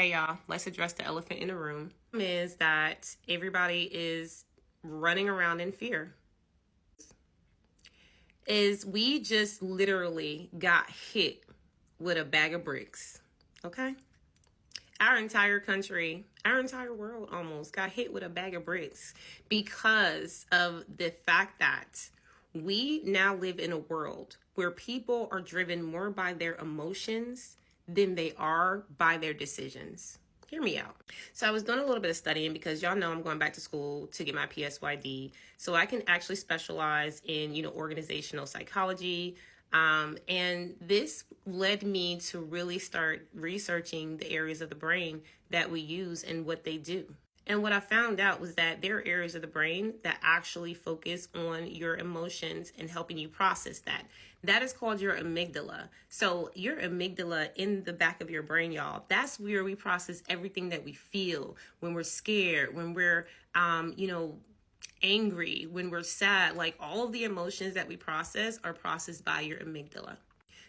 Okay, y'all, let's address the elephant in the room. Is that everybody is running around in fear. We just literally got hit with a bag of bricks. Okay? Our entire country, our entire world almost got hit with a bag of bricks because of the fact that we now live in a world where people are driven more by their emotions than they are by their decisions. Hear me out. So I was doing a little bit of studying because y'all know I'm going back to school to get my PSYD so I can actually specialize in, organizational psychology. And this led me to really start researching the areas of the brain that we use and what they do. And what I found out was that there are areas of the brain that actually focus on your emotions and helping you process that. That is called your amygdala. So your amygdala in the back of your brain, y'all, that's where we process everything that we feel when we're scared, when we're, angry, when we're sad. Like all of the emotions that we process are processed by your amygdala.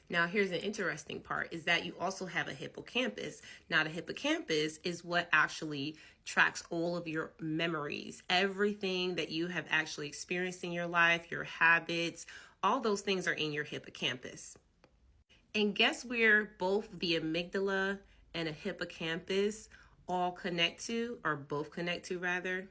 Now, here's an interesting part is that you also have a hippocampus. Now, the hippocampus is what actually tracks all of your memories, everything that you have actually experienced in your life, your habits, all those things are in your hippocampus. And guess where both the amygdala and a hippocampus all connect to, or both connect to rather?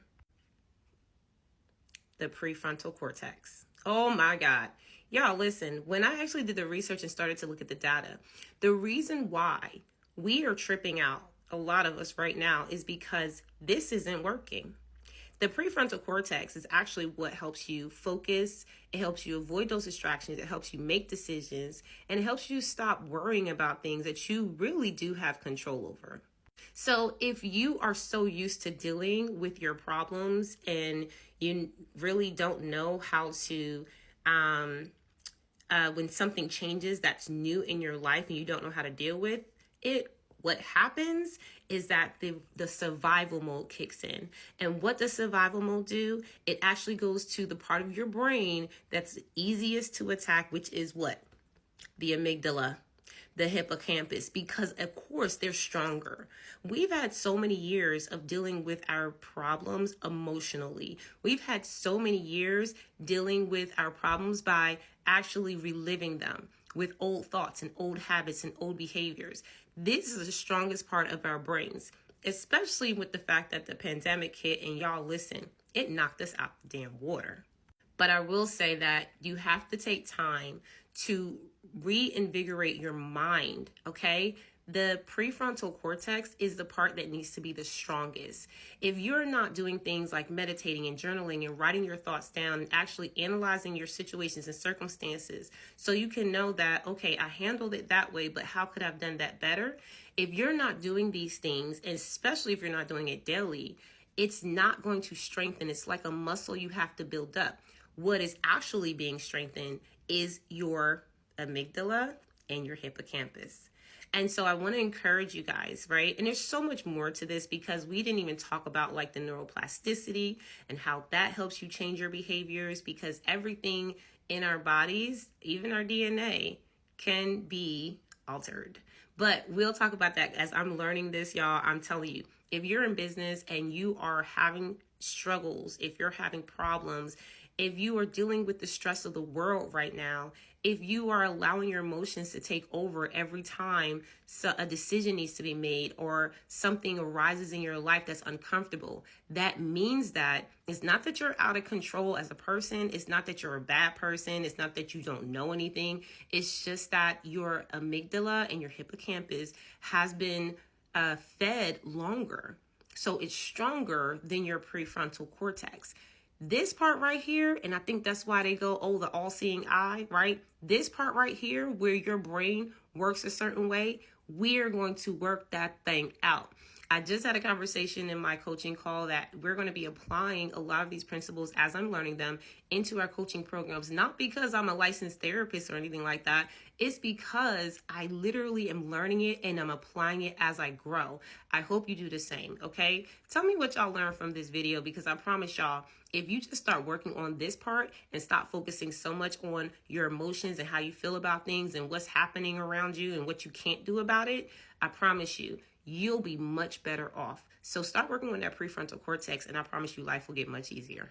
The prefrontal cortex. Oh my God. Y'all, listen, when I actually did the research and started to look at the data, the reason why we are tripping out, a lot of us right now, is because this isn't working. The prefrontal cortex is actually what helps you focus. It helps you avoid those distractions. It helps you make decisions, and it helps you stop worrying about things that you really do have control over. So if you are so used to dealing with your problems and you really don't know how to, when something changes that's new in your life and you don't know how to deal with it, what happens is that the survival mode kicks in. And what does survival mode do? It actually goes to the part of your brain that's easiest to attack, which is what? The amygdala, the hippocampus, because of course they're stronger. We've had so many years of dealing with our problems emotionally. We've had so many years dealing with our problems by actually reliving them with old thoughts and old habits and old behaviors. This is the strongest part of our brains, especially with the fact that the pandemic hit, and y'all listen, it knocked us out the damn water. But I will say that you have to take time to reinvigorate your mind, okay? The prefrontal cortex is the part that needs to be the strongest. If you're not doing things like meditating and journaling and writing your thoughts down and actually analyzing your situations and circumstances so you can know that, okay, I handled it that way, but how could I have done that better? If you're not doing these things, and especially if you're not doing it daily, it's not going to strengthen. It's like a muscle you have to build up. What is actually being strengthened is your amygdala and your hippocampus. And so I want to encourage you guys, right? And there's so much more to this because we didn't even talk about like the neuroplasticity and how that helps you change your behaviors, because everything in our bodies, even our DNA, can be altered. But we'll talk about that as I'm learning this, y'all. I'm telling you, if you're in business and you are having struggles, if you're having problems, if you are dealing with the stress of the world right now, if you are allowing your emotions to take over every time a decision needs to be made or something arises in your life that's uncomfortable, that means that it's not that you're out of control as a person. It's not that you're a bad person. It's not that you don't know anything. It's just that your amygdala and your hippocampus has been fed longer. So it's stronger than your prefrontal cortex. This part right here, and I think that's why they go, oh, the all-seeing eye, right? This part right here, where your brain works a certain way, we're going to work that thing out. I just had a conversation in my coaching call that we're going to be applying a lot of these principles as I'm learning them into our coaching programs, not because I'm a licensed therapist or anything like that. It's because I literally am learning it and I'm applying it as I grow. I hope you do the same, okay? Tell me what y'all learned from this video, because I promise y'all, if you just start working on this part and stop focusing so much on your emotions and how you feel about things and what's happening around you and what you can't do about it, I promise you, you'll be much better off. So start working on that prefrontal cortex, and I promise you life will get much easier.